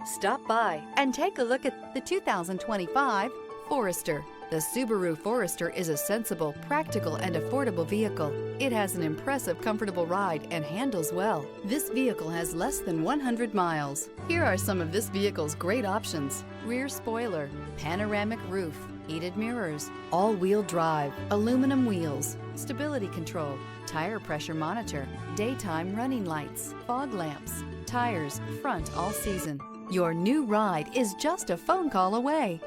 Stop by and take a look at the 2025 Forester. The Subaru Forester is a sensible, practical, and affordable vehicle. It has an impressive, comfortable ride and handles well. This vehicle has less than 100 miles. Here are some of this vehicle's great options: rear spoiler, panoramic roof, heated mirrors, all-wheel drive, aluminum wheels, stability control, tire pressure monitor, daytime running lights, fog lamps, tires, front all season. Your new ride is just a phone call away.